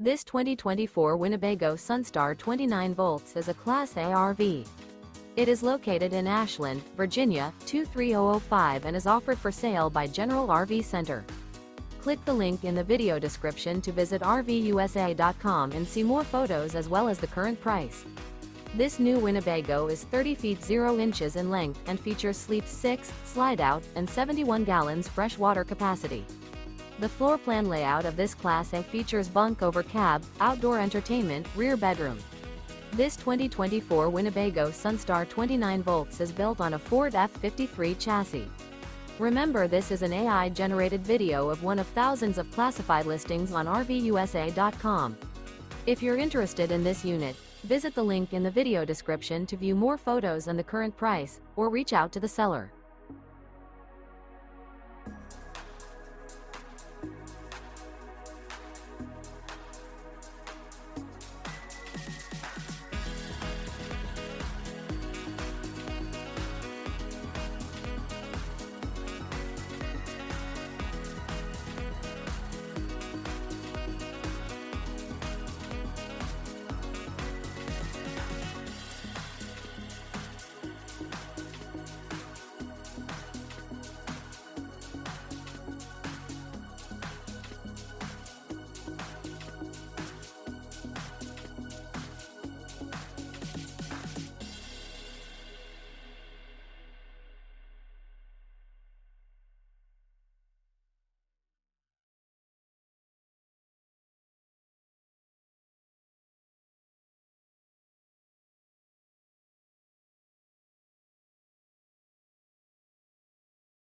This 2024 Winnebago Sunstar 29V is a Class A RV. It is located in Ashland, Virginia, 23005 and is offered for sale by General RV Center. Click the link in the video description to visit RVUSA.com and see more photos as well as the current price. This new Winnebago is 30 feet 0 inches in length and features sleep 6, slide-out, and 71 gallons fresh water capacity. The floor plan layout of this Class A features bunk over cab, outdoor entertainment, rear bedroom. This 2024 Winnebago Sunstar 29V is built on a Ford F53 chassis. Remember, this is an AI-generated video of one of thousands of classified listings on RVUSA.com. If you're interested in this unit, visit the link in the video description to view more photos and the current price, or reach out to the seller.